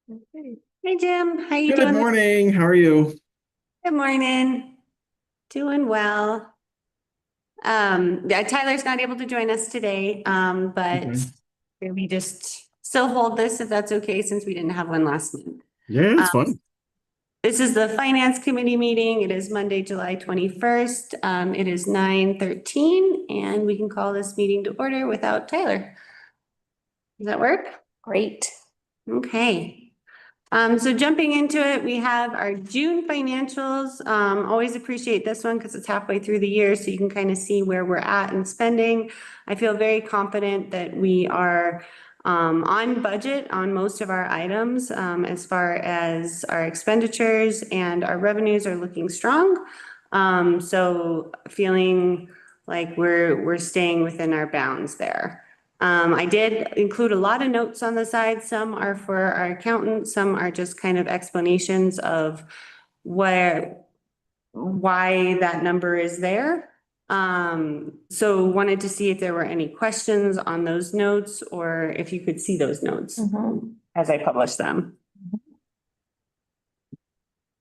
Hey Jim, how you Good doing? morning. How are you? Good morning. Doing well. Yeah, Tyler's not able to join us today, but Okay. we just still hold this if that's okay, since we didn't have one last month. Yeah, Um, it's fun. this is the Finance Committee meeting. It is Monday, July 21st. It is 9:13, and we can call this meeting to order without Tyler. Does that work? Great. Okay. So jumping into it, we have our June financials. Always appreciate this one because it's halfway through the year, so you can kind of see where we're at in spending. I feel very confident that we are on budget on most of our items, as far as our expenditures, and our revenues are looking strong. So feeling like we're staying within our bounds there. I did include a lot of notes on the side. Some are for our accountant, some are just kind of explanations of why that number is there. So wanted to see if there were any questions on those notes, or if you could see those notes as I publish them.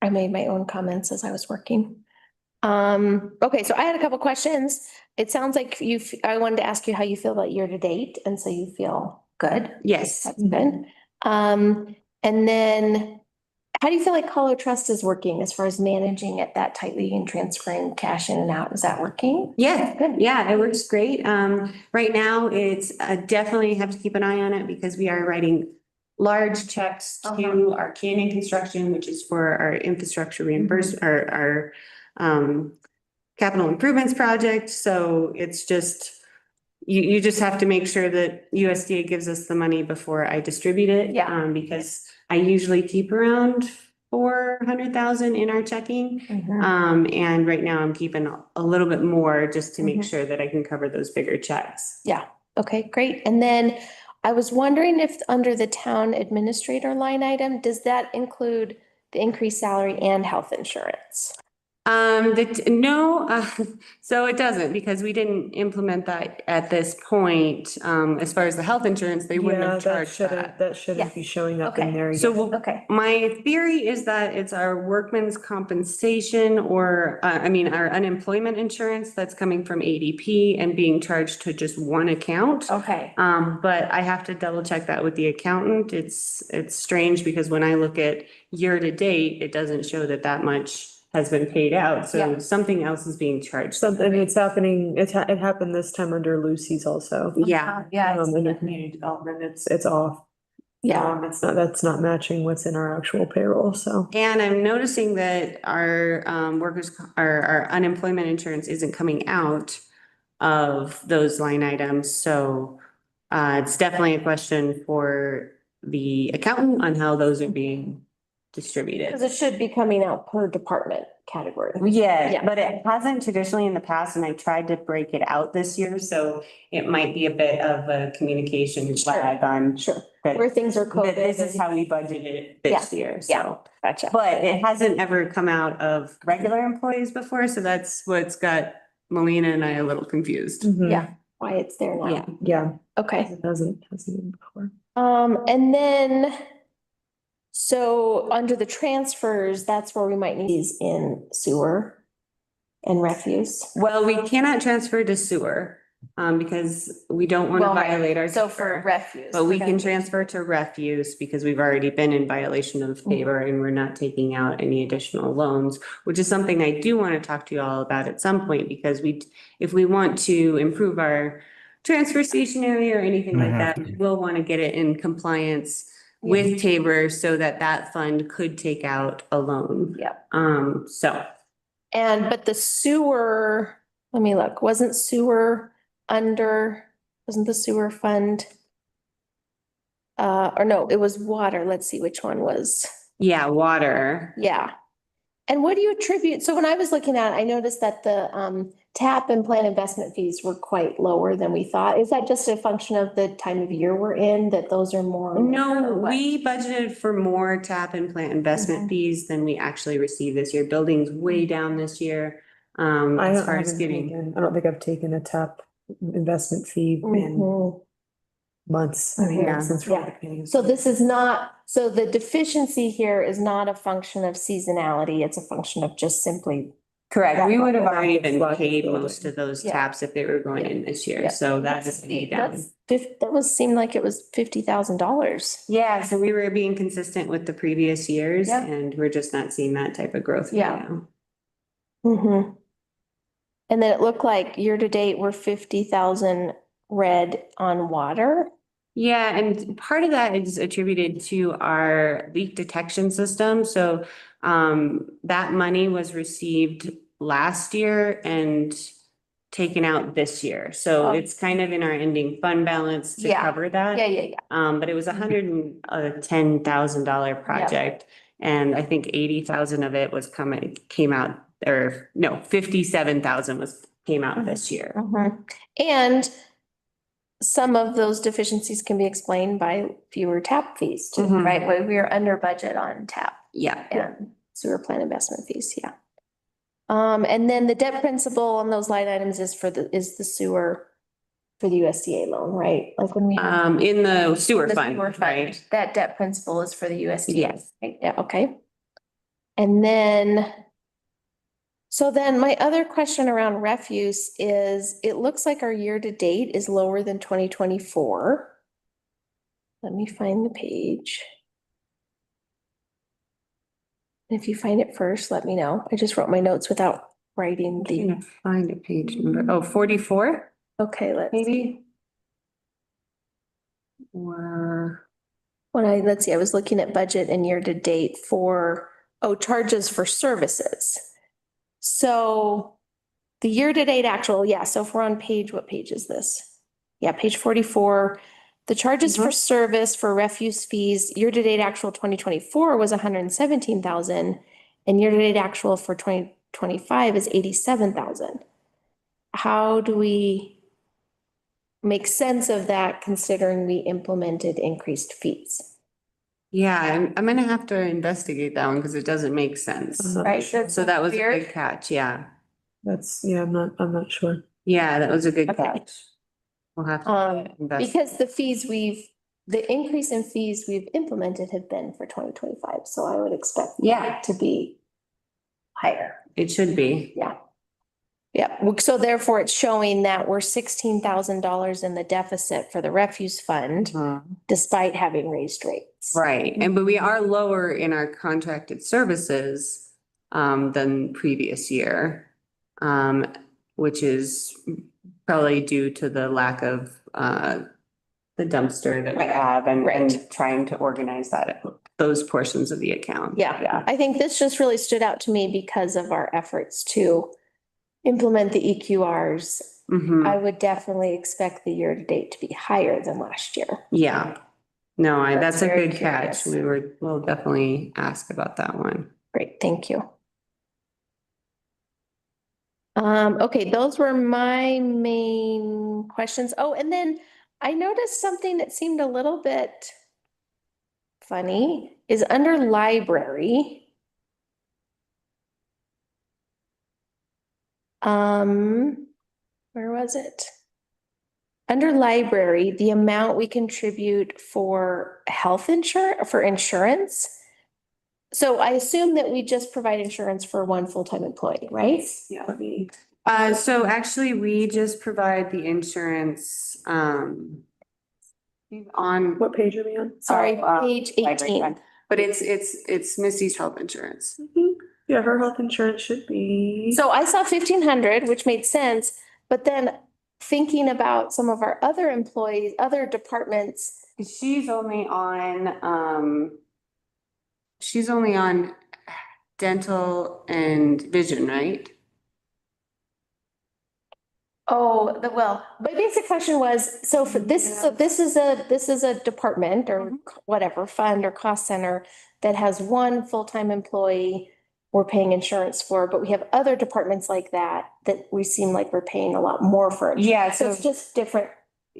I made my own comments as I was working. Okay, so I had a couple questions. It sounds like I wanted to ask you how you feel about year to date, and so you feel good. Yes. That's good. And then how do you feel like Hollow Trust is working as far as managing it that tightly and transferring cash in and out? Is that working? Yeah, Good. yeah, it works great. Right now, it's definitely have to keep an eye on it because we are writing large checks to our Canyon Construction, which is for our infrastructure reimbursement, our capital improvements project. So it's just, you just have to make sure that USDA gives us the money before I distribute it. Yeah. Because I usually keep around 400,000 in our checking. And right now I'm keeping a little bit more just to make sure that I can cover those bigger checks. Yeah, okay, great. And then I was wondering if under the town administrator line item, does that include the increased salary and health insurance? No, so it doesn't, because we didn't implement that at this point. As far as the health insurance, they wouldn't Yeah, have that charged shouldn't, that. that shouldn't be showing up in Okay. there So yet. we'll- Okay. my theory is that it's our workman's compensation, or, our unemployment insurance that's coming from ADP and being charged to just one account. Okay. But I have to double check that with the accountant. It's strange because when I look at year to date, it doesn't show that much has been paid out. So Yeah. something else is being charged. Something, it's happening, it happened this time under Lucy's also. Yeah. Under community development, it's off. Yeah. That's not matching what's in our actual payroll, so. And I'm noticing that our our unemployment insurance isn't coming out of those line items. So it's definitely a question for the accountant on how those are being distributed. Because it should be coming out per department category. Yeah, Yeah. but it hasn't traditionally in the past, and I tried to break it out this year, so it might be a bit of a communication lag on. Sure, that- where things are that coded. this is how we budgeted it this year, Yeah. so. Gotcha. But it hasn't ever come out of regular employees before, so that's what's got Melina and I a little confused. Yeah, why it's there now. Yeah. Yeah, Okay. it hasn't been before. And then, so under the transfers, that's where we might need these in sewer and refuse. Well, we cannot transfer to sewer, because we don't want to Well, right. violate our. So for refuse. But we okay. can transfer to refuse because we've already been in violation of favor and we're not taking out any additional loans, which is something I do want to talk to you all about at some point, because if we want to improve our transfer station area or anything like that, we'll want to get it in compliance with Tabor so that fund could take out a loan. Yep. So. But the sewer, let me look, wasn't the sewer fund? Or no, it was water. Let's see which one was. Yeah, water. Yeah. And what do you attribute? So when I was looking at it, I noticed that the tap and plant investment fees were quite lower than we thought. Is that just a function of the time of year we're in, that those are more? No, or what? we budgeted for more tap and plant investment fees than we actually received this year. Building's way down this year. As far as getting. I don't think I've taken a TAP investment fee in months. I mean, Yeah. since. Yeah. So this is not So the deficiency here is not a function of seasonality, it's a function of just simply. Correct. We would have already been Slack paid building. most of those Yeah. taps if they were going in this year, so that is a down. Seemed like it was $50,000. Yeah, so we were being consistent with the previous years Yeah. and we're just not seeing that type of growth right Yeah. now. Mm-hmm. And then it looked like year-to-date, we're 50,000 red on water. Yeah, and part of that is attributed to our leak detection system. So that money was received last year and taken out this year. So Oh. it's kind of in our ending fund balance to Yeah. cover that. Yeah. But it was $110,000 project. And I think 80,000 of it came out, or no, 57,000 came out this year. Mhm. And some of those deficiencies can be explained by fewer tap fees too, Mhm. right? Where we are under budget on tap Yeah. and sewer plant investment fees, yeah. And then the debt principal on those line items is the sewer for the USDA loan, right? Like when we. In the sewer The fund, sewer fund, right? that debt principal is for the USDA. Yes. Right? Yeah, okay. And then. So then my other question around refuse is, it looks like our year-to-date is lower than 2024. Let me find the page. If you find it first, let me know. I just wrote my notes without writing Trying the, to find a page number. Oh, 44, okay, maybe? Or, let's see, I was looking at budget and year-to-date for, charges for services. So the year-to-date actual, yeah, so if we're on page, what page is this? Yeah, page 44. The charges for service for refuse fees, year-to-date actual 2024 was 117,000, and year-to-date actual for 2025 is 87,000. How do we make sense of that considering we implemented increased fees? yeah, I'm gonna have to investigate that one because it doesn't make sense. I'm not Right, sure. that's So that was a weird. good catch, yeah. I'm not sure. Yeah, that was a good Okay. catch. We'll have to invest. Because the increase in fees we've implemented have been for 2025, so I would expect. Yeah. it to be higher. It should be. Yeah. Yeah, so therefore it's showing that we're $16,000 in the deficit for the refuse fund despite having raised rates. Right, but we are lower in our contracted services than previous year. Which is probably due to the lack of the dumpster that we have and trying to organize those portions of the account. Yeah, I think this just really stood out to me because of our efforts to implement the EQRs. Mhm. I would definitely expect the year-to-date to be higher than last year. Yeah. No, that's a very good catch. curious. We'll definitely ask about that one. Great, thank you. Okay, those were my main questions. Oh, and then I noticed something that seemed a little bit funny is under library. Where was it? Under library, the amount we contribute for insurance. So I assume that we just provide insurance for one full-time employee, right? Yeah, so actually, we just provide the insurance, on. What page are we on? Sorry, page library 18. fund. But it's Missy's health insurance. Yeah, her health insurance should be. So I saw 1,500, which made sense, but then thinking about some of our other employees, other departments. She's only on dental and vision, right? Oh, my basic question was, so for this is a department or whatever, fund or cost center that has one full-time employee we're paying insurance for, but we have other departments like that we seem like we're paying a lot more for. Yeah, So it's just different.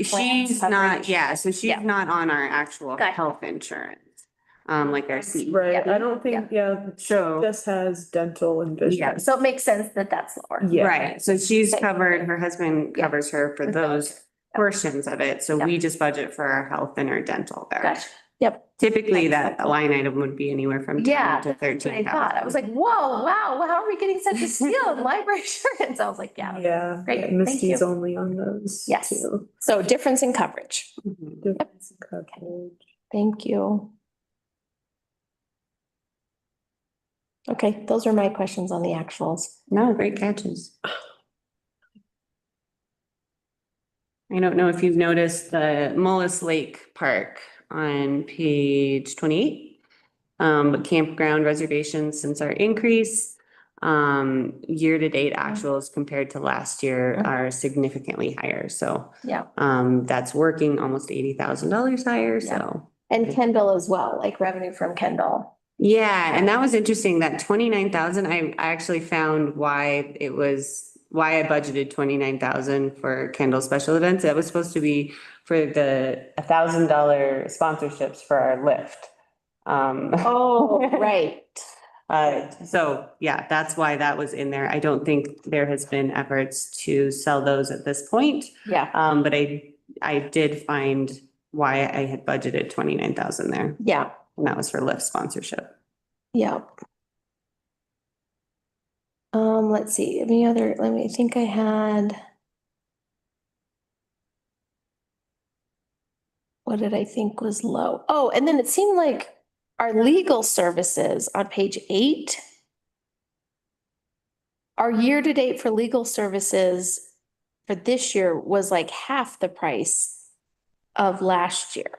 she's not, so she's Yeah. not on our actual Gotcha. health insurance. Like our C. Right, Yeah. I don't think, So, this has dental and vision. yeah, So it makes sense that that's lower. Yeah. right, so she's Okay. covered, her husband Yeah. covers her for those portions of it, so Yeah. we just budget for our health and our dental there. Gotcha. Yep. Typically, that line item would be anywhere from Yeah, 10 to that's what I 13,000. thought. I was like, whoa, wow, how are we getting such a steal in library insurance? I was like, yeah. Yeah, Great, yeah, thank Misty's you. only on those. Yes. too. So difference in coverage. Mhm. Difference in coverage. Thank you. Okay, those are my questions on the actuals. No, great catches. I don't know if you've noticed the Mullis Lake Park on page 28. But campground reservations since our increase, year-to-date actuals compared to last year are significantly higher. So, Yeah. that's working almost $80,000 higher, so. And Kendall as well, like revenue from Kendall. Yeah, and that was interesting, that 29,000, I actually found why I budgeted 29,000 for Kendall special events. That was supposed to be for the $1,000 sponsorships for our lift. Oh, right. So yeah, that's why that was in there. I don't think there has been efforts to sell those at this point. Yeah, But I did find why I had budgeted 29,000 there, yeah, and that was for lift sponsorship. yeah. Let's see, let me think I had. What did I think was low? Oh, and then it seemed like our legal services on page 8. Our year-to-date for legal services for this year was like half the price of last year.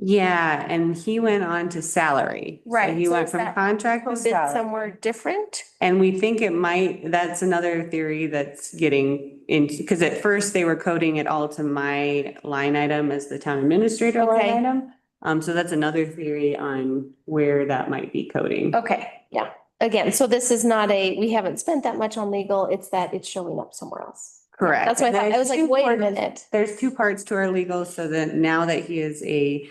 Yeah, and he went on to salary. So Right, he so went is from that contract to Coded salary. somewhere different? And we think it might, that's another theory that's getting into, because at first they were coding it all to my line item as the town administrator line Okay. item. So that's another theory on where that might be coding. Okay, yeah. Again, so this is not we haven't spent that much on legal, it's that it's showing up somewhere else. Correct. That's what I thought. I There's was like, two wait a parts- minute. There's two parts to our legal, so that now that he is a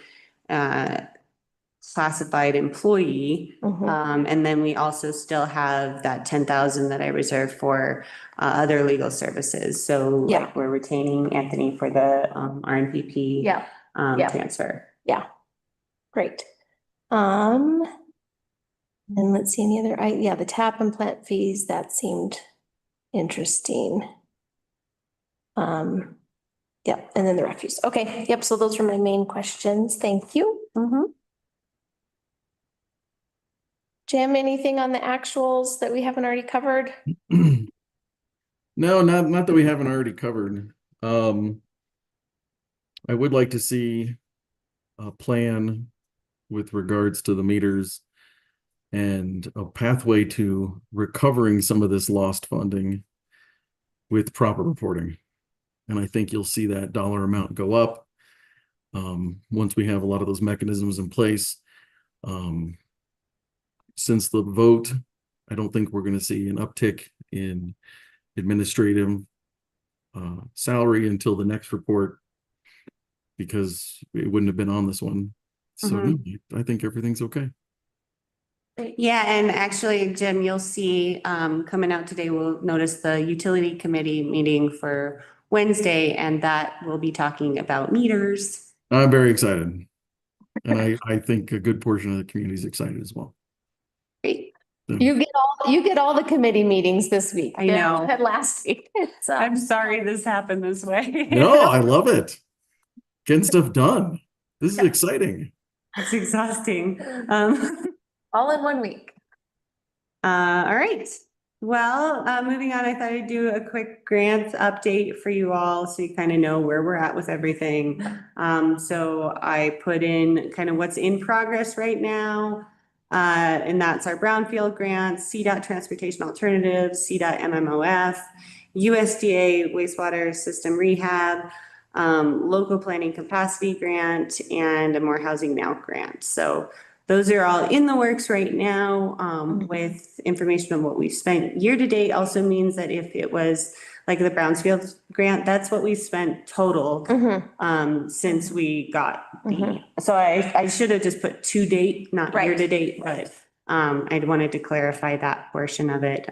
classified employee, Mhm. and then we also still have that 10,000 that I reserved for other legal services. So Yeah. like we're retaining Anthony for the RNPP Yeah, yeah. transfer. great. And let's see any other, yeah, the tap and plant fees, that seemed interesting. Yep, and then the refuse. Okay, yep, so those were my main questions. Thank you. Jim, anything on the actuals that we haven't already covered? No, not that we haven't already covered. I would like to see a plan with regards to the meters and a pathway to recovering some of this lost funding with proper reporting. And I think you'll see that dollar amount go up once we have a lot of those mechanisms in place. Since the vote, I don't think we're going to see an uptick in administrative salary until the next report, because it wouldn't have been on this one. So I think everything's okay. Yeah, and actually, Jim, you'll see coming out today, we'll notice the utility committee meeting for Wednesday, and that will be talking about meters. I'm very excited. And I think a good portion of the community is excited as well. Great. You get all the committee meetings this week. I know. You had last week. So I'm sorry this happened this way. No, I love it. Getting stuff done. This is exciting. It's exhausting. all in 1 week. All right. Well, moving on, I thought I'd do a quick grants update for you all so you kind of know where we're at with everything. So I put in kind of what's in progress right now. And that's our brownfield grants, CDOT Transportation Alternatives, CDOT MMOF, USDA wastewater system rehab, local planning capacity grant, and a More Housing Now grant. So those are all in the works right now, with information on what we've spent year to date. Also means that if it was like the Brownsfield grant, that's what we spent total since we got the, so I should have just put to date, not Right. year to date, but I wanted to clarify that portion of it.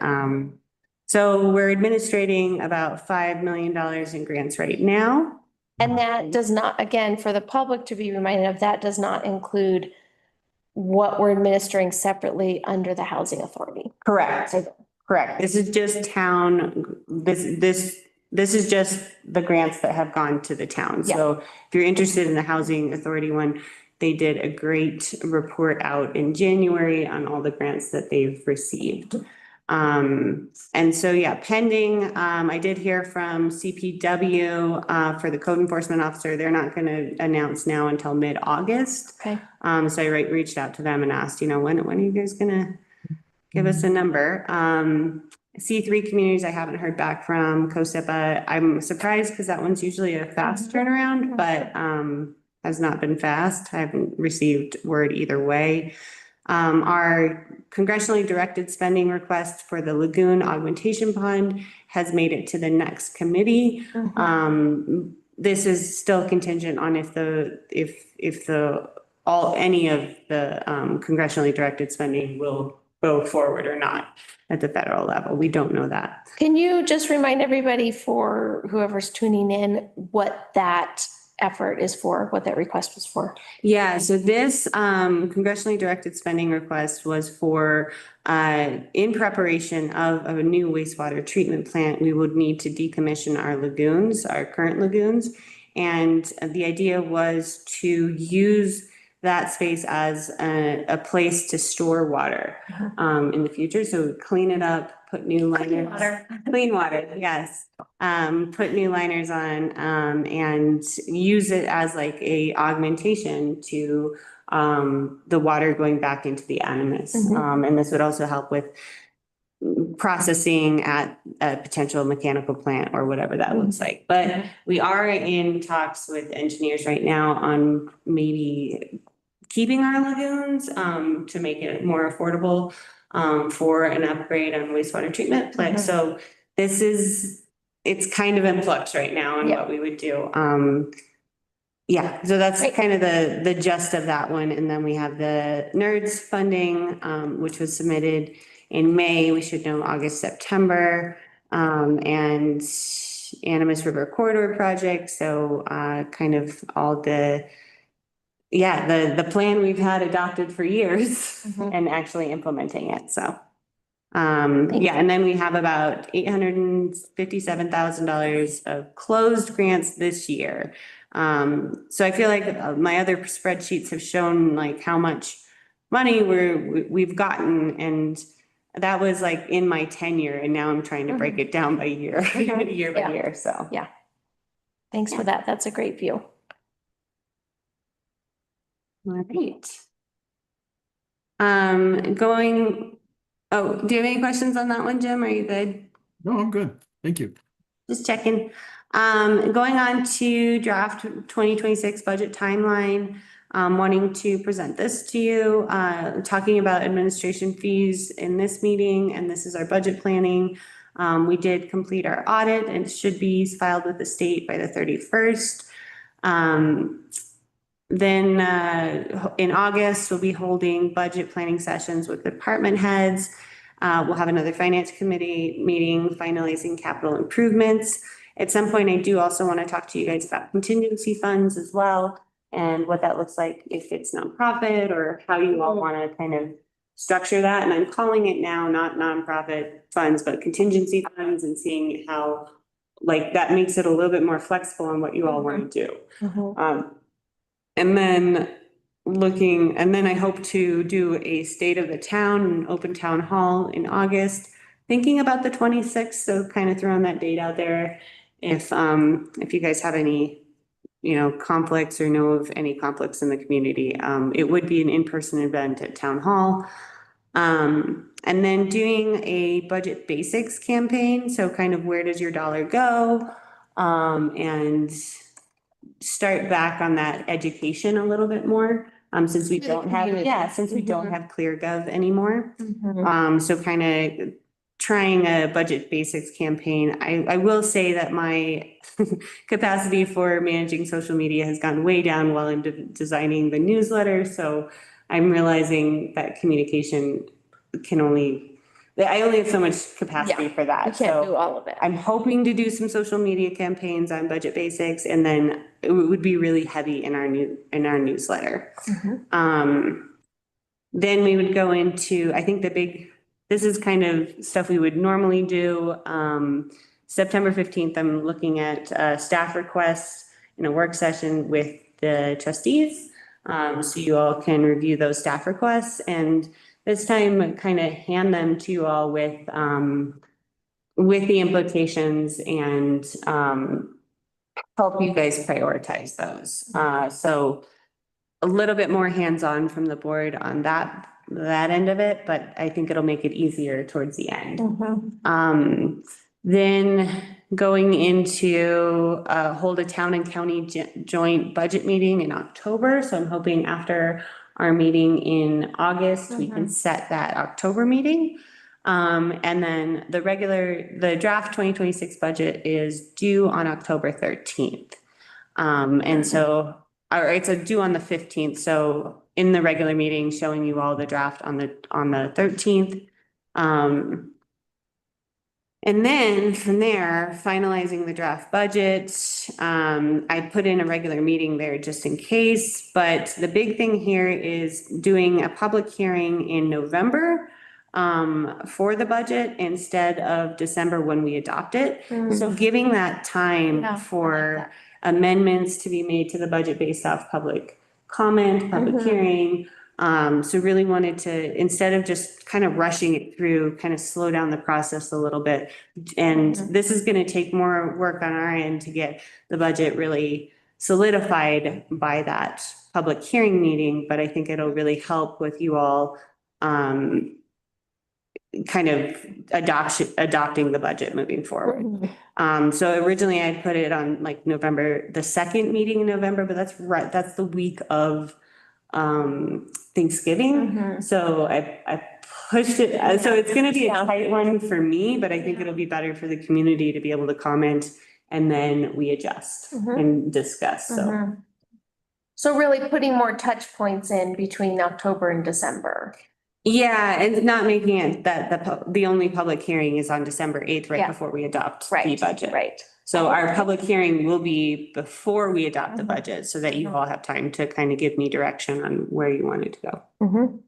So we're administrating about $5 million in grants right now. And that does not, again, for the public to be reminded of, that does not include what we're administering separately under the housing authority. Correct. Correct. This is just this is just the grants that have gone to the town. Yeah. So if you're interested in the housing authority one, they did a great report out in January on all the grants that they've received. And so, yeah, pending, I did hear from CPW, for the code enforcement officer. They're not gonna announce now until mid-August. Okay. So I reached out to them and asked, when are you guys gonna give us a number? C3 communities, I haven't heard back from. COSIPA, I'm surprised because that one's usually a fast turnaround, but, has not been fast. I haven't received word either way. Our congressionally directed spending request for the lagoon augmentation pond has made it to the next committee. This is still contingent on if any of the congressionally directed spending will go forward or not at the federal level. We don't know that. Can you just remind everybody, for whoever's tuning in, what that effort is for, what that request was for? Yeah, so this congressionally directed spending request was for in preparation of a new wastewater treatment plant, we would need to decommission our lagoons, our current lagoons. And the idea was to use that space as a place to store water in the future. So clean it up, put new liners. Clean water, yes. Put new liners on and use it as like a augmentation to the water going back into the Animas. And this would also help with processing at a potential mechanical plant or whatever that looks like. But we are in talks with engineers right now on maybe keeping our lagoons to make it more affordable for an upgrade on wastewater treatment plant. So it's kind of in flux right now on what we would do. Yeah, so that's kind of the gist of that one. And then we have the NERDS funding, which was submitted in May. We should know August, September, and Animas River Corridor Project. So kind of all the plan we've had adopted for years and actually implementing it. So, and then we have about $857,000 of closed grants this year. So I feel like my other spreadsheets have shown like how much money we've gotten, and that was like in my tenure, and now I'm trying to break it down by year, year by year. So Thanks for that. That's a great view. All right. Do you have any questions on that one, Jim? Are you good? No, I'm good. Thank you. Just checking. Going on to draft 2026 budget timeline, wanting to present this to you, talking about administration fees in this meeting, and this is our budget planning. We did complete our audit and it should be filed with the state by the 31st. Then in August, we'll be holding budget planning sessions with department heads. We'll have another finance committee meeting, finalizing capital improvements. At some point, I do also want to talk to you guys about contingency funds as well, and what that looks like if it's nonprofit, or how you all want to kind of structure that. And I'm calling it now not nonprofit funds, but contingency funds, and seeing how like that makes it a little bit more flexible on what you all want to do. And then I hope to do a state of the town and open town hall in August, thinking about the 26th. So kind of throwing that date out there. If you guys have any, conflicts or know of any conflicts in the community, it would be an in-person event at town hall. And then doing a budget basics campaign. So kind of where does your dollar go? And start back on that education a little bit more, since we don't have, ClearGov anymore. So kind of trying a budget basics campaign. I will say that my capacity for managing social media has gone way down while I'm designing the newsletter. So I'm realizing that communication I only have so much capacity for that. You can't do all of it. I'm hoping to do some social media campaigns on budget basics, and then it would be really heavy in our newsletter. Then we would go into, I think this is kind of stuff we would normally do. September 15th, I'm looking at staff requests in a work session with the trustees. So you all can review those staff requests, and this time kind of hand them to you all with the implications and help you guys prioritize those. So a little bit more hands-on from the board on that end of it, but I think it'll make it easier towards the end. Then going into hold a town and county joint budget meeting in October. So I'm hoping after our meeting in August, we can set that October meeting. And then the draft 2026 budget is due on October 13th. And so, or it's due on the 15th. So in the regular meeting, showing you all the draft on the 13th. And then from there, finalizing the draft budget. I put in a regular meeting there just in case, but the big thing here is doing a public hearing in November for the budget instead of December when we adopt it. So giving that time for amendments to be made to the budget based off public comment, public hearing. So really wanted to, instead of just kind of rushing it through, kind of slow down the process a little bit. And this is going to take more work on our end to get the budget really solidified by that public hearing meeting. But I think it'll really help with you all kind of adopting the budget moving forward. So originally I put it on like November, the second meeting in November, but that's the week of Thanksgiving. So I pushed it. So it's going to be a tight one for me, but I think it'll be better for the community to be able to comment and then we adjust and discuss. So really putting more touch points in between October and December. Yeah, and not making it that the only public hearing is on December 8th, right before we adopt the budget. Right. So our public hearing will be before we adopt the budget so that you all have time to kind of give me direction on where you want it to go.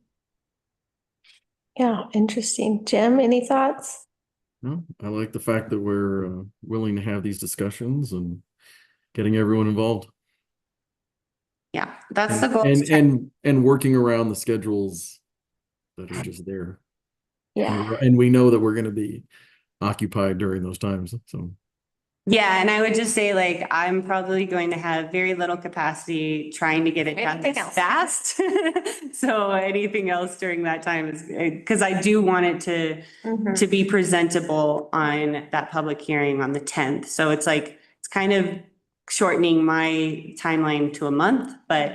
Yeah, interesting. Jim, any thoughts? No, I like the fact that we're willing to have these discussions and getting everyone involved. Yeah, that's the goal. And working around the schedules that are just there. Yeah. And we know that we're going to be occupied during those times. So. Yeah, and I would just say like, I'm probably going to have very little capacity trying to get it done fast. So anything else during that time is, because I do want it to be presentable on that public hearing on the 10th. So it's like, it's kind of shortening my timeline to a month, but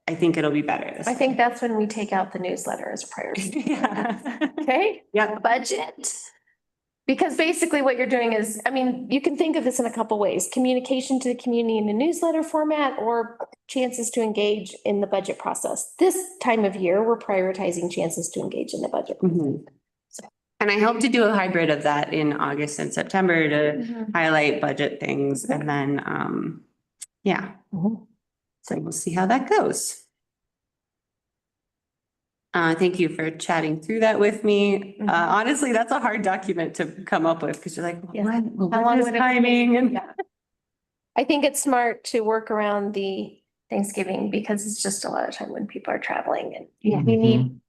I think it'll be better. I think that's when we take out the newsletter as a priority. Yeah. Okay. Yeah. Budget. Because basically what you're doing is, I mean, you can think of this in a couple ways, communication to the community in a newsletter format or chances to engage in the budget process. This time of year, we're prioritizing chances to engage in the budget. And I hope to do a hybrid of that in August and September to highlight budget things and then, so we'll see how that goes. Thank you for chatting through that with me. Honestly, that's a hard document to come up with because you're like, what is timing? And I think it's smart to work around the Thanksgiving because it's just a lot of time when people are traveling and you need,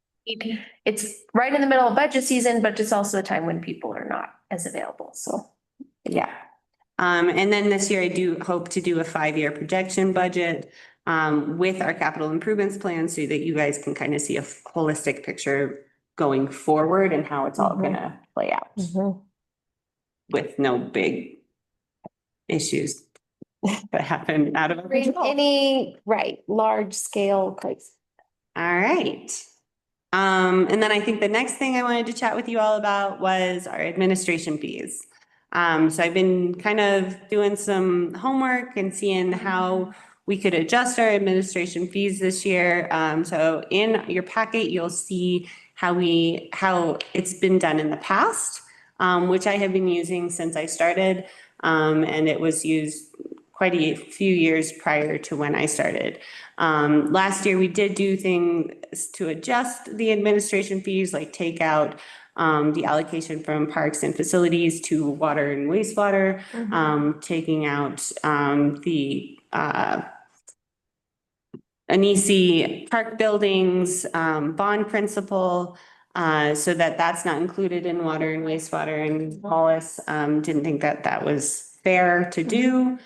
it's right in the middle of budget season, but it's also a time when people are not as available. So, yeah. And then this year I do hope to do a 5-year projection budget with our capital improvements plan so that you guys can kind of see a holistic picture going forward and how it's all going to play out with no big issues that happen out of our control. Any large scale crisis. All right. And then I think the next thing I wanted to chat with you all about was our administration fees. So I've been kind of doing some homework and seeing how we could adjust our administration fees this year. So in your packet, you'll see how it's been done in the past, which I have been using since I started. And it was used quite a few years prior to when I started. Last year, we did do things to adjust the administration fees, like take out the allocation from parks and facilities to water and wastewater, taking out the Anisi Park buildings, bond principal, so that that's not included in water and wastewater, and Wallace didn't think that that was fair to do.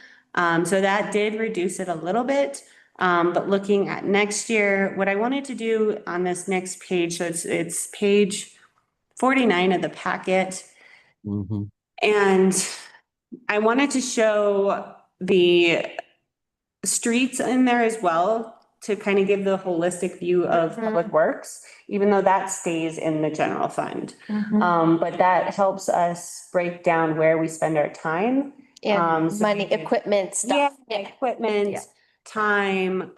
So that did reduce it a little bit. But looking at next year, what I wanted to do on this next page, so it's page 49 of the packet. Mhm. And I wanted to show the streets in there as well to kind of give the holistic view of public works, even though that stays in the general fund. But that helps us break down where we spend our time. And So money, we can- equipment, stuff. Equipment, Yeah. time,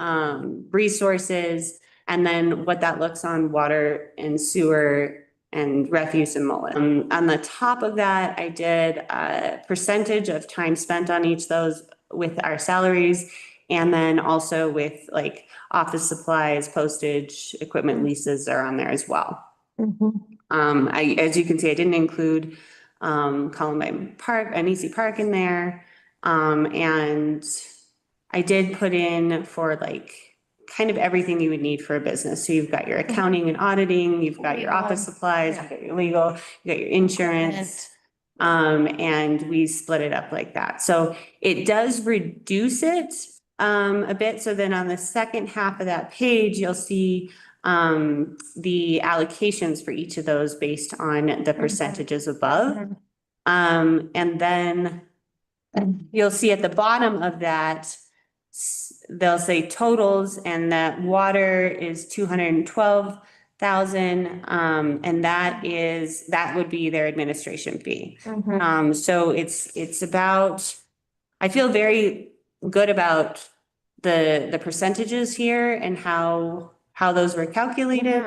resources, and then what that looks on water and sewer and refuse and mullet. On the top of that, I did a percentage of time spent on each of those with our salaries. And then also with like office supplies, postage, equipment leases are on there as well. As you can see, I didn't include Columbine Park, Anisi Park in there. And I did put in for like kind of everything you would need for a business. So you've got your accounting and auditing, you've got your office supplies, you've got your legal, you got your insurance. And we split it up like that. So it does reduce it a bit. So then on the second half of that page, you'll see the allocations for each of those based on the percentages above. And then you'll see at the bottom of that, they'll say totals, and that water is 212,000. And that would be their administration fee. So it's about, I feel very good about the percentages here and how those were calculated.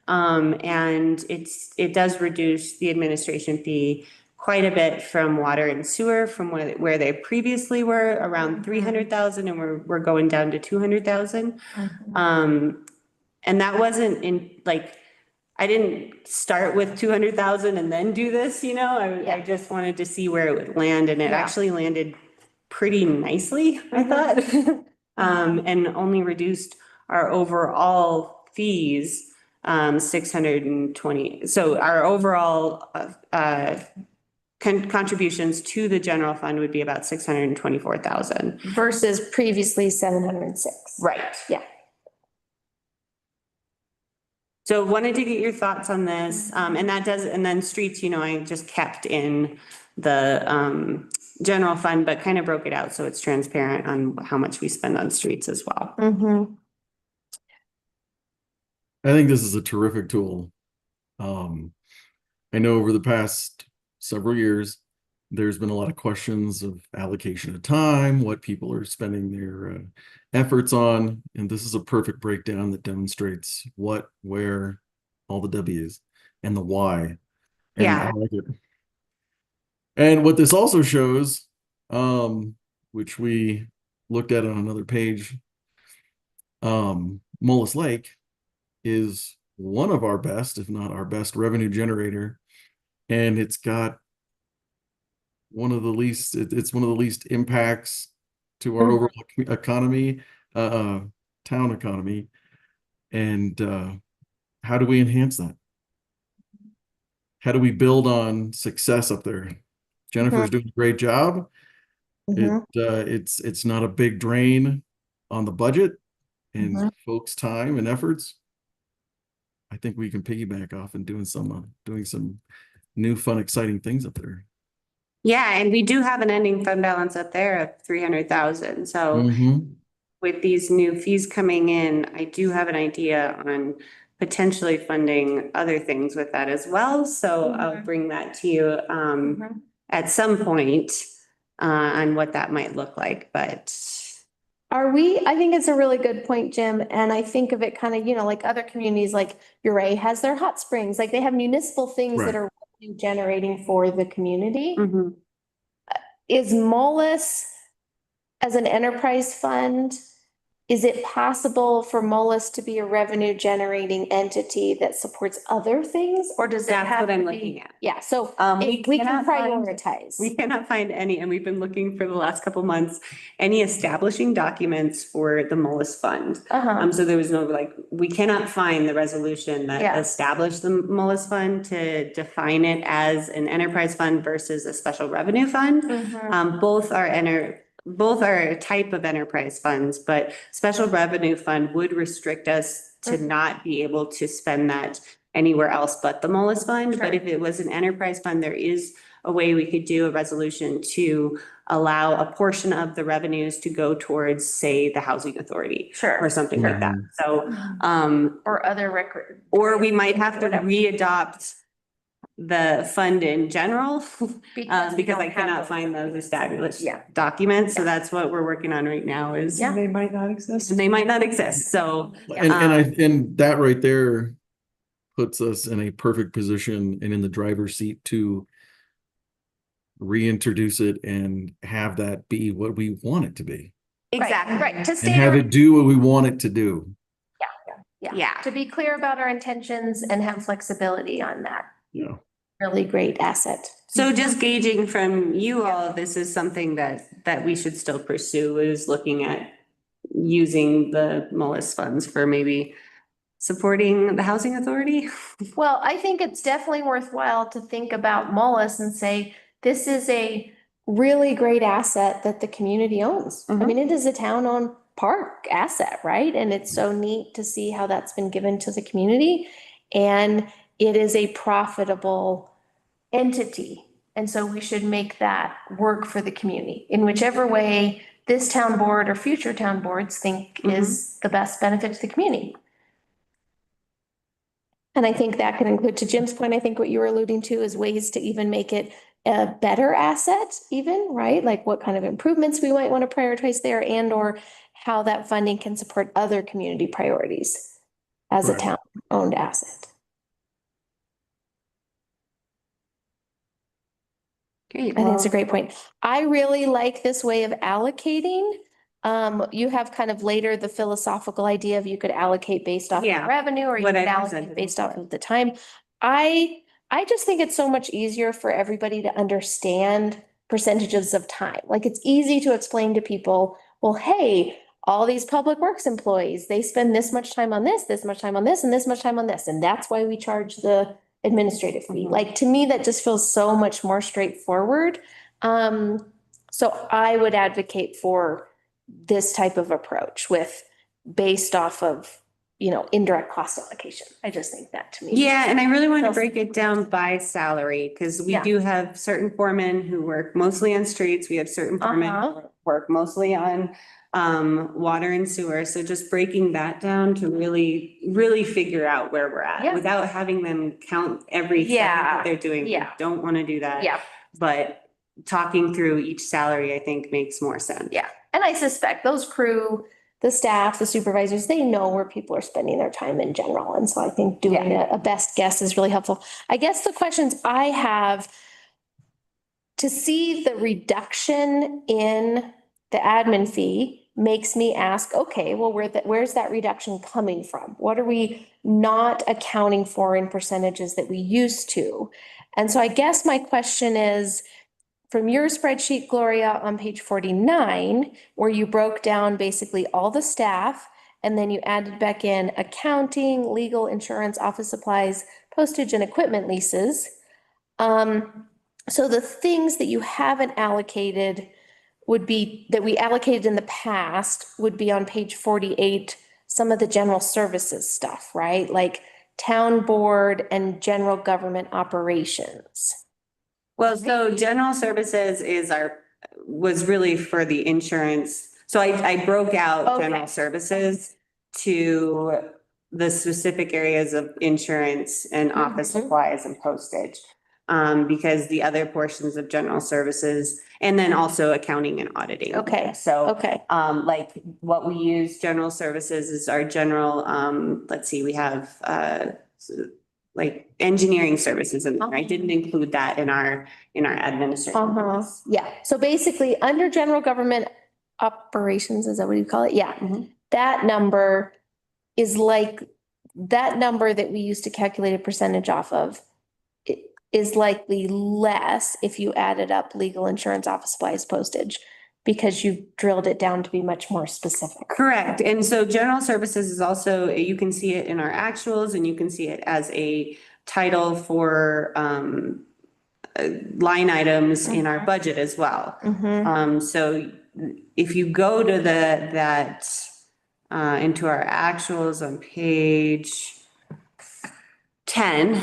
And it does reduce the administration fee quite a bit from water and sewer, from where they previously were around 300,000, and we're going down to 200,000. And that wasn't in like, I didn't start with 200,000 and then do this, I just wanted to see where it would land, and it actually landed pretty nicely, I thought. And only reduced our overall fees, 620. So our overall, contributions to the general fund would be about 624,000. Versus previously 706. Right. Yeah. So wanted to get your thoughts on this, and then streets, I just kept in the general fund, but kind of broke it out so it's transparent on how much we spend on streets as well. I think this is a terrific tool. I know over the past several years, there's been a lot of questions of allocation of time, what people are spending their efforts on, and this is a perfect breakdown that demonstrates what, where, all the W's, and the why. And Yeah. I like it. And what this also shows, which we looked at on another page, Mullis Lake is one of our best, if not our best, revenue generator, and it's got one of the least, it's one of the least impacts to our overall economy, town economy. And how do we enhance that? How do we build on success up there? Jennifer's doing a great job. It's not a big drain on the budget and folks' time and efforts. I think we can piggyback off and doing some new, fun, exciting things up there. Yeah, and we do have an ending fund balance up there of 300,000. So with these new fees coming in, I do have an idea on potentially funding other things with that as well. So I'll bring that to you at some point on what that might look like, but. I think it's a really good point, Jim. And I think of it kind of, like other communities, like Uray has their hot springs, like they have municipal things that are generating for the community. Is Mullis as an enterprise fund, is it possible for Moelis to be a revenue generating entity that supports other things, or does it That's have what I'm to looking be? at. Yeah, so We we can cannot find- prioritize. We cannot find any, and we've been looking for the last couple months, any establishing documents for the Moelis Fund. Uh-huh, So there was no, like, we cannot find the resolution that Yeah. established the Moelis Fund to define it as an enterprise fund versus a special revenue fund. mhm. Both are a type of enterprise funds, but special revenue fund would restrict us to Mhm. not be able to spend that anywhere else but the Moelis Fund. Sure. But if it was an enterprise fund, there is a way we could do a resolution to allow a portion of the revenues to go towards, say, the housing authority Sure. or something like that. So, Or other record. or we might have to Whatever. readopt the fund in general, Because we because don't I have cannot those find those established Yeah. documents. So Yeah. that's what we're working on right now is, Yeah. They might not exist. and they might not exist. So, And that right there puts us in a perfect position and in the driver's seat to reintroduce it and have that be what we want it to be. exactly. Right, to And have stay, it do what we want it to do. Yeah. to be clear about our intentions and have flexibility on that. Yeah. Really great asset. So just gauging from you all, this is something that we should still pursue, is looking at using the Moelis funds for maybe supporting the housing authority. Well, I think it's definitely worthwhile to think about Moelis and say, this is a really great asset that the community owns. I Mhm. mean, it is a town-owned park asset, right? And it's so neat to see how that's been given to the community. And it is a profitable entity. And so we should make that work for the community in whichever way this town board or future town boards think is the best benefit to the community. And I think that can include, to Jim's point, I think what you were alluding to is ways to even make it a better asset even, right? Like what kind of improvements we might want to prioritize there and or how that funding can support other community priorities as a Right. town-owned asset. Great. I think it's a great point. I really like this way of allocating. You have kind of later the philosophical idea of you could allocate based off of Yeah, revenue or you what could I allocate presented based off of the time. I just think it's so much easier for everybody to understand percentages of time. Like it's easy to explain to people, well, hey, all these public works employees, they spend this much time on this much time on this, and this much time on this. And that's why we charge the administrative fee. Mhm. Like, to me, that just feels so much more straightforward. So I would advocate for this type of approach with based off of, indirect cost allocation. I just think that to me. Yeah, and I really want to Feels- break it down by salary, because we Yeah. do have certain foremen who work mostly on streets. We have certain foremen Uh-huh. who work mostly on water and sewer. So just breaking that down to really, really figure out where we're at Yeah. without having them count every second Yeah, that they're doing. We yeah. don't want to do that. Yeah, But talking through each salary, I think makes more sense. yeah. And I suspect those crew, the staff, the supervisors, they know where people are spending their time in general. And so I think doing a best guess is really helpful. I guess the questions I have to see the reduction in the admin fee makes me ask, okay, well, where's that reduction coming from? What are we not accounting for in percentages that we used to? And so I guess my question is, from your spreadsheet, Gloria, on page 49, where you broke down basically all the staff, and then you added back in accounting, legal, insurance, office supplies, postage, and equipment leases. So the things that you haven't allocated would be, that we allocated in the past, would be on page 48, some of the general services stuff, right? Like town board and general government operations. Well, so general services was really for the insurance. So I broke out Okay. general services to the specific areas of insurance and office Mhm. supplies and postage. Because the other portions of general services, and then also accounting and auditing. Okay. So, Okay, like what we use general services is our general, let's see, we have, like engineering services, and I didn't include that in our administrative. yeah. So basically, under general government operations, is that what you call it? Yeah. Mhm. That number is like, that number that we used to calculate a percentage off of is likely less if you added up legal, insurance, office supplies, postage, because you've drilled it down to be much more specific. Correct. And so general services is also, you can see it in our actuals and you can see it as a title for line items in our budget as well. So if you go to into our actuals on page 10,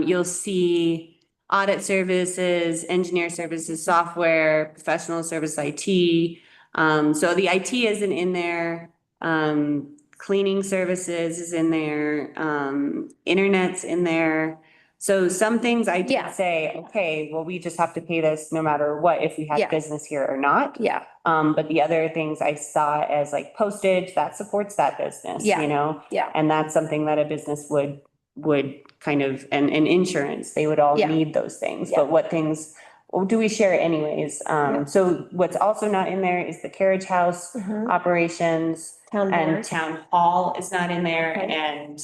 you'll see audit services, engineer services, software, professional service IT. So the IT isn't in there. Cleaning services is in there. Internet's in there. So some things I Yeah. did say, okay, well, we just have to pay this no matter what, if we Yeah. have business here or not. Yeah, But the other things I saw as like postage, that supports that business, Yeah. you know? yeah, And that's something that a business would kind of, and insurance, they would all Yeah. need those things. Yeah. But what things, or do we share it anyways? Yeah. So what's also not in there is the carriage house Mhm. operations, Town and board. town hall is not in there, Okay. and,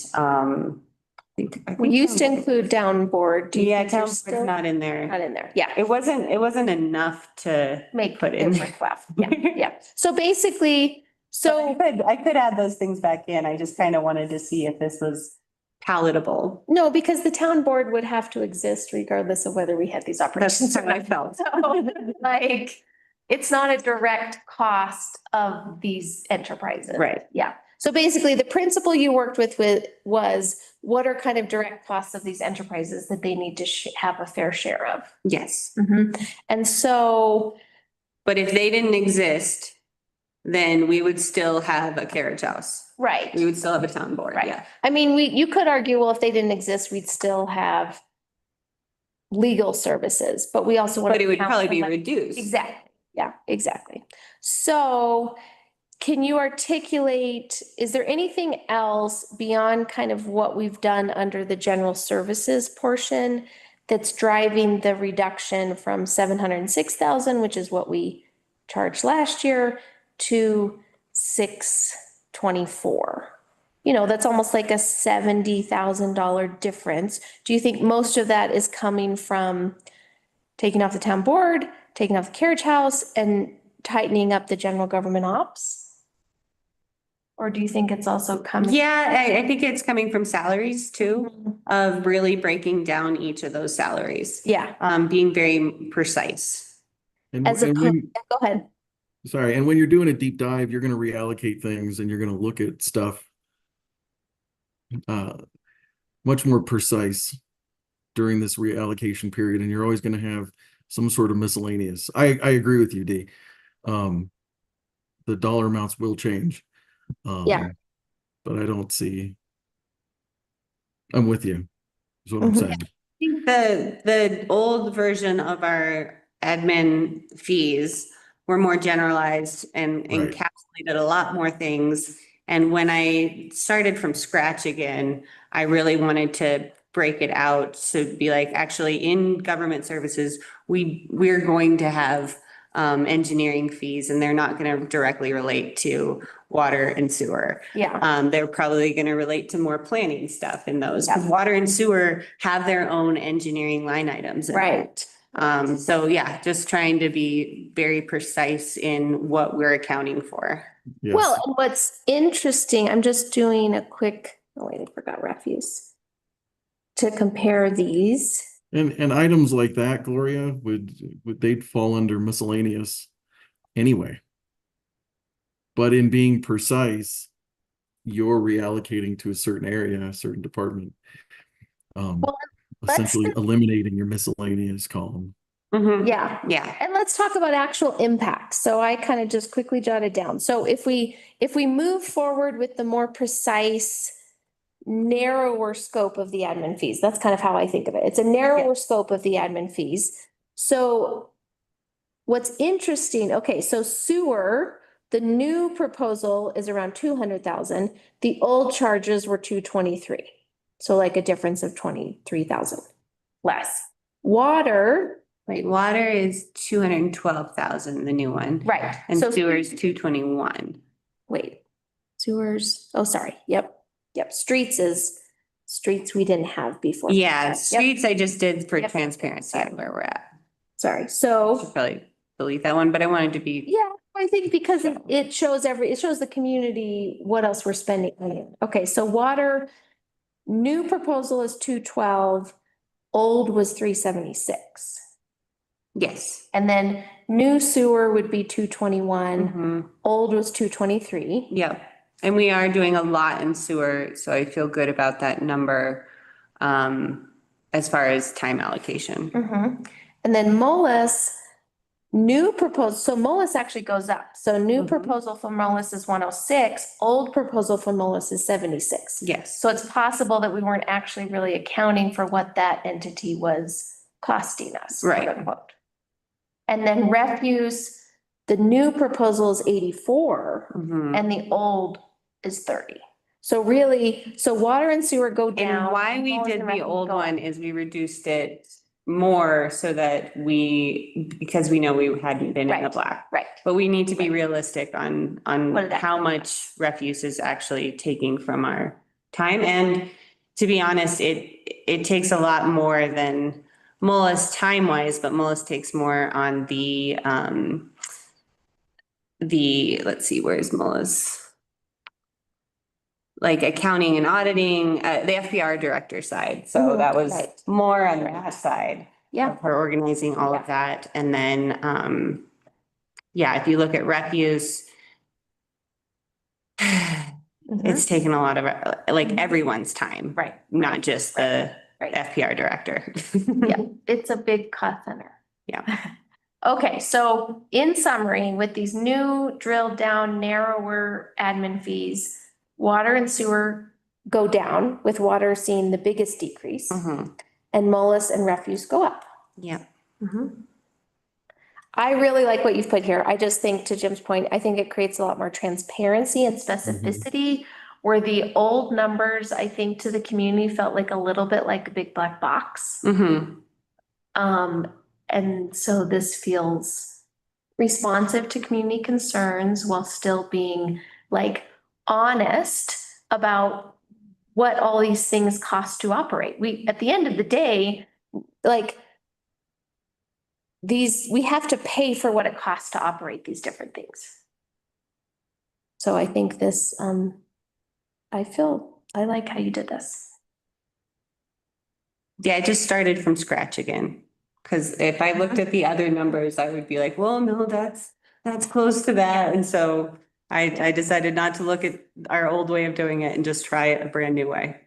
I We think used to town- include down board. Do you Yeah, think town there's board's still not in there. not in there? Yeah. It wasn't enough to Make put it in. worthwhile. Yeah, yeah. So basically, so. I could add those things back in. I just kind of wanted to see if this was palatable. No, because the town board would have to exist regardless of whether we had these operations. That's or how I not. felt. So, like, it's not a direct cost of these enterprises. Right. Yeah. So basically, the principle you worked with was what are kind of direct costs of these enterprises that they need to have a fair share of? Yes. And so, But if they didn't exist, then we would still have a carriage house. right. We would still have a town board, Right. yeah. I mean, you could argue, well, if they didn't exist, we'd still have legal services, but we also want. But it would probably be reduced. reduced. Exactly. Yeah, exactly. So can you articulate, is there anything else beyond kind of what we've done under the general services portion that's driving the reduction from 706,000, which is what we charged last year, to 624? You know, that's almost like a $70,000 difference. Do you think most of that is coming from taking off the town board, taking off the carriage house, and tightening up the general government ops? Or do you think it's also coming? Yeah, I think it's coming from salaries too, of really breaking down each of those salaries. Yeah, Being very precise. And, as a, and when, go ahead. sorry, and when you're doing a deep dive, you're going to reallocate things and you're going to look at stuff much more precise during this reallocation period, and you're always going to have some sort of miscellaneous. I agree with you, D. The dollar amounts will change. Yeah. But I don't see. I'm with you. Is what I'm saying. The old version of our admin fees were more generalized and Right. encapsulated a lot more things. And when I started from scratch again, I really wanted to break it out to be like, actually, in government services, we're going to have engineering fees, and they're not going to directly relate to water and sewer. Yeah, They're probably going to relate to more planning stuff in those, because Yeah. water and sewer have their own engineering line items. in it. right. So yeah, just trying to be very precise in what we're accounting for. Yes. Well, and what's interesting, I'm just doing a quick, oh wait, I forgot refuse. To compare these. And items like that, Gloria, would they'd fall under miscellaneous anyway. But in being precise, you're reallocating to a certain area, a certain department. Well, Essentially eliminating your miscellaneous column. Mhm. Yeah. Yeah. And let's talk about actual impact. So I kind of just quickly jotted down. So if we move forward with the more precise, narrower scope of the admin fees, that's kind of how I think of it. It's a narrower scope of the admin fees. So what's interesting, okay, so sewer, the new proposal is around 200,000. The old charges were 223. So like a difference of 23,000 less. Water, Right, water is 212,000, the new one. Right. And So sewer is 221. wait, sewers, oh, sorry, yep, streets we didn't have before. Yeah, Yep, streets I just did for Yep. transparency of where we're at. sorry, Should so, probably delete that one, but I wanted to be, yeah, I think because it shows it shows the community what else we're spending on. Okay, so water, new proposal is 212, old was 376. yes. And then new sewer would be 221, Mhm. old was 223. Yep, and we are doing a lot in sewer, so I feel good about that number, as far as time allocation. Mhm. And then Moelis, new proposal, so Moelis actually goes up. So new Mhm. proposal for Moelis is 106, old proposal for Moelis is 76. Yes, So it's possible that we weren't actually really accounting for what that entity was costing us. Right. quote unquote. And then refuse, the new proposal is 84 Mhm. and the old is 30. So really, so water and sewer go down. And why we Moelis did and the refuse old go up. one is we reduced it more so that because we know we hadn't been in the Right. black. Right. But we need to be realistic on What did that how come much refuse is actually taking from our time. And to be honest, it takes a lot more than Mullis time-wise, but Mullis takes more on let's see, where's Mullis? Like accounting and auditing, the FPR director side. So Mhm, that was right. more on that side. Yeah. Of her organizing all of that. And then, yeah, if you look at refuse, it's taken a lot of, like, everyone's time. Right. Not just the Right. FPR director. Yeah, it's a big cost center. Yeah. Okay, so in summary, with these new drilled down narrower admin fees, water and sewer go down, with water seeing the biggest decrease, Mhm. and Moelis and refuse go up. Yeah. I really like what you've put here. I just think, to Jim's point, I think it creates a lot more transparency and specificity. Where the old numbers, I think, to the community felt like a little bit like a big black box. Mhm. And so this feels responsive to community concerns while still being like honest about what all these things cost to operate. At the end of the day, like we have to pay for what it costs to operate these different things. So I think this, I like how you did this. Yeah, I just started from scratch again. Cause if I looked at the other numbers, I would be like, well, no, that's close to that. And so I decided not to look at our old way of doing it and just try it a brand new way.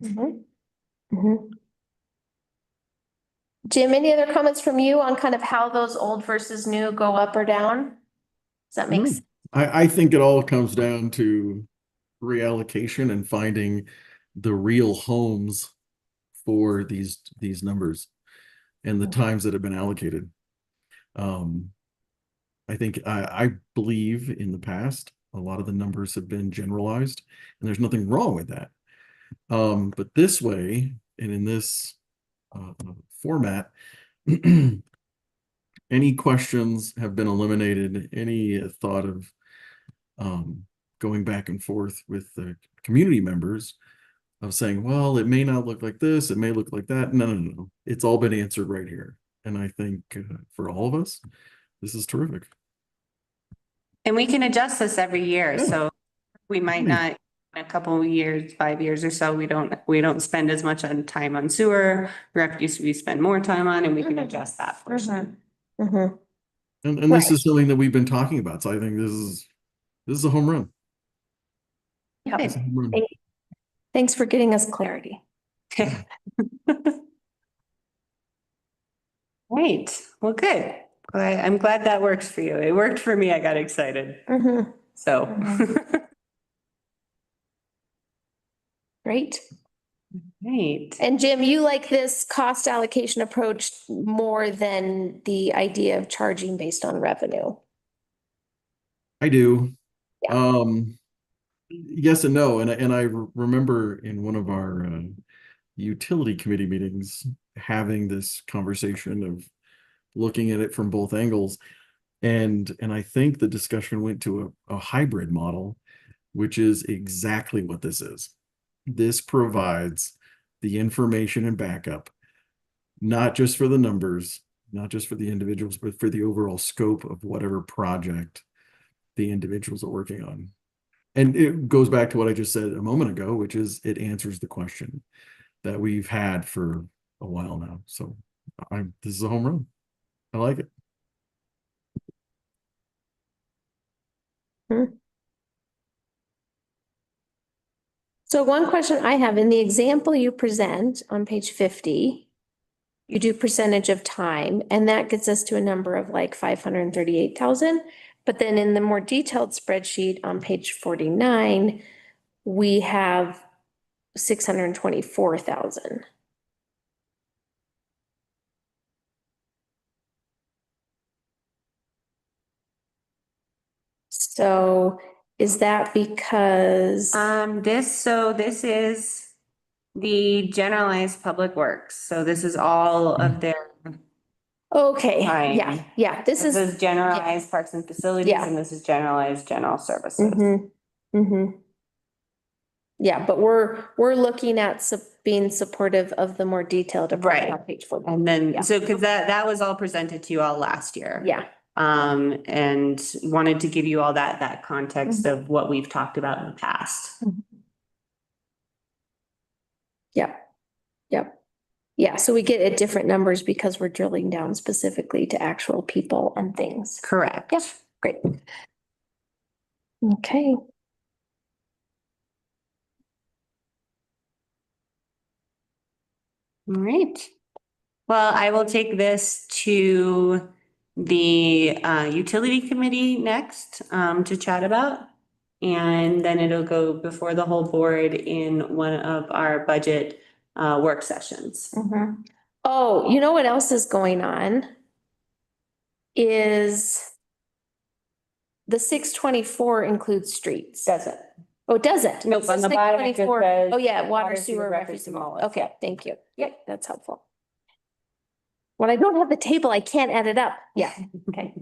Jim, any other comments from you on kind of how those old versus new go up or down? Does that make sense? I think it all comes down to reallocation and finding the real homes for these numbers and the times that have been allocated. I think I believe in the past, a lot of the numbers have been generalized, and there's nothing wrong with that. But this way, and in this format, any questions have been eliminated, any thought of going back and forth with the community members of saying, well, it may not look like this, it may look like that. No. It's all been answered right here. And I think for all of us, this is terrific. And we can adjust this every year, Yeah. so we might not, in a couple of years, 5 years or so, we don't spend as much on time on sewer. Refuse we spend more time on, and we can adjust that for sure. And this Right. is something that we've been talking about. So I think this is a home run. Yep. It's a home run. Thanks for getting us clarity. Great, well, good. I'm glad that works for you. It worked for me. I got excited, so. Great. Right. And Jim, you like this cost allocation approach more than the idea of charging based on revenue? I do. Yeah. Yes and no. And I remember in one of our utility committee meetings having this conversation of looking at it from both angles. And I think the discussion went to a hybrid model, which is exactly what this is. This provides the information and backup, not just for the numbers, not just for the individuals, but for the overall scope of whatever project the individuals are working on. And it goes back to what I just said a moment ago, which is it answers the question that we've had for a while now. So this is a home run. I like it. So one question I have, in the example you present on page 50, you do percentage of time, and that gets us to a number of like 538,000. But then in the more detailed spreadsheet on page 49, we have 624,000. So is that because? This is the generalized public works. So this is all of their, Okay, Fine. yeah, this this is. is generalized parks and facilities, Yeah. and this is generalized general services. Yeah, but we're looking at being supportive of the more detailed approach Right. on page 4. And then, Yeah. so, cause that was all presented to you all last year. Yeah, And wanted to give you all that context of what we've talked about in the past. yep. Yeah, so we get at different numbers because we're drilling down specifically to actual people and things. Correct. Yep, great. Okay. All right. Well, I will take this to the utility committee next to chat about. And then it'll go before the whole board in one of our budget work sessions. Oh, you know what else is going on? Is the 624 includes streets? Doesn't. Oh, it doesn't? Nope, on the bottom it just 624. says Oh, yeah, water, water, sewer, sewer, refuse refuse, and and mowing. mulch. Okay, thank you. Yep, that's helpful. When I don't have the table, I can't add it up. Yeah, okay.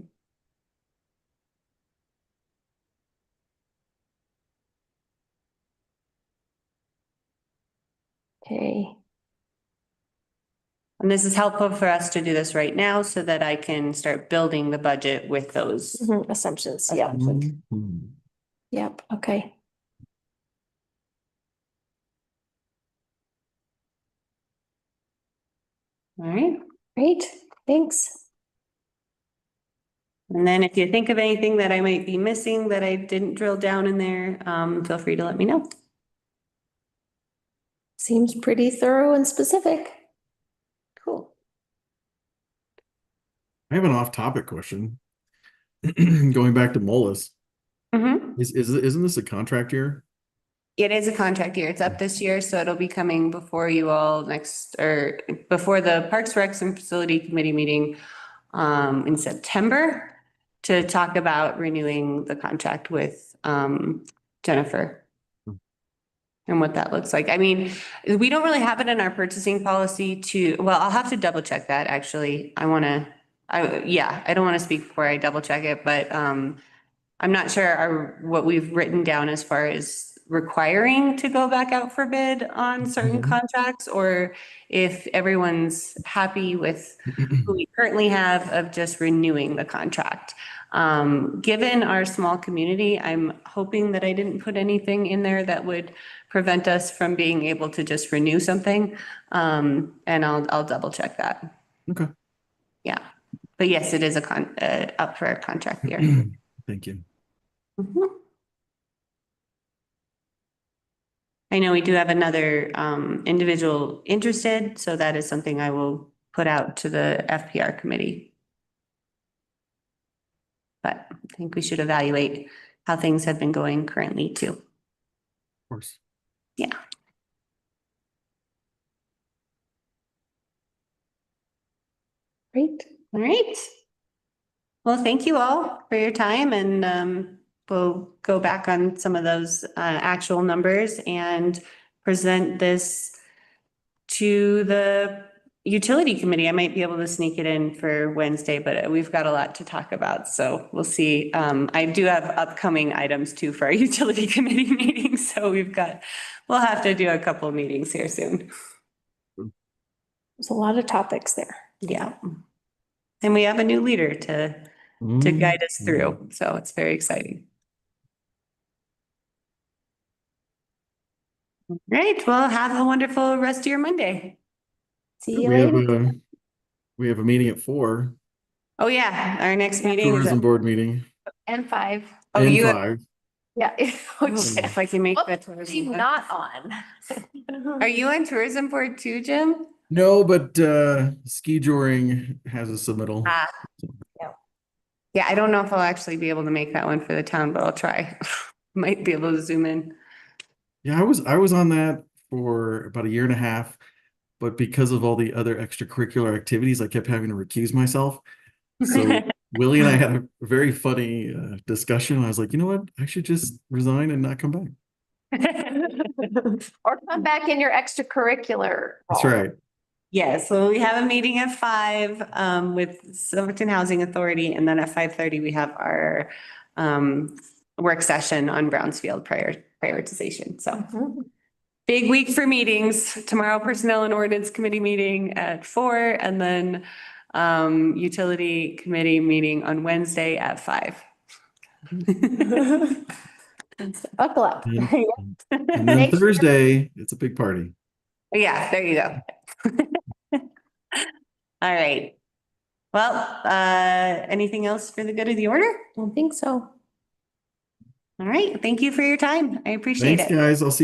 Okay, And this is helpful for us to do this right now so that I can start building the budget with those. assumptions, yeah, Mhm. yep, okay. All right. Great, thanks. And then if you think of anything that I might be missing that I didn't drill down in there, feel free to let me know. Seems pretty thorough and specific. Cool. I have an off-topic question. Going back to Moelis, Mm-hmm. isn't this a contract year? It is a contract year. It's up this year, so it'll be coming before you all next, or before the Parks, Recs and Facility Committee meeting in September to talk about renewing the contract with Jennifer. And what that looks like. I mean, we don't really have it in our purchasing policy well, I'll have to double check that, actually. I don't want to speak before I double check it, but I'm not sure what we've written down as far as requiring to go back out for bid on certain contracts, or if everyone's happy with who we currently have of just renewing the contract. Given our small community, I'm hoping that I didn't put anything in there that would prevent us from being able to just renew something. And I'll double check that. Okay. Yeah, but yes, it is up for a contract year. Thank you. Mhm. I know we do have another individual interested, so that is something I will put out to the FPR committee. But I think we should evaluate how things have been going currently too. Of course. Yeah. Great. All right. Well, thank you all for your time, and we'll go back on some of those actual numbers and present this to the utility committee, I might be able to sneak it in for Wednesday, but we've got a lot to talk about, so we'll see. I do have upcoming items too for our utility committee meeting, so we'll have to do a couple of meetings here soon. There's a lot of topics there. Yeah. And we have a new leader to guide us through, so it's very exciting. Great, well, have a wonderful rest of your Monday. See you We have later. we have a meeting at 4, Oh, yeah, our next meeting is tourism board meeting, And 5. Oh, and you have- 5. Yeah. if I can make What that. team tourism board. not on? Are you on tourism board too, Jim? No, but ski joring has a submittal. Ah. Yeah, I don't know if I'll actually be able to make that one for the town, but I'll try. Might be able to zoom in. Yeah, I was on that for about a year and a half, but because of all the other extracurricular activities, I kept having to recuse myself. So Willie and I had a very funny discussion. I was like, you know what? I should just resign and not come back. Or come back in your extracurricular. That's role. right. Yeah, so we have a meeting at 5 with Silverton Housing Authority, and then at 5:30 we have our work session on Brownsfield prioritization. So Mhm. big week for meetings. Tomorrow, Personnel and Ordinance Committee meeting at 4, and then Utility Committee meeting on Wednesday at 5. Buckle up. And then Thanks. Thursday, it's a big party. Yeah, there you go. All right. Well, anything else for the good of the order? Don't think so. All right, thank you for your time. I appreciate Thanks, it. guys. I'll see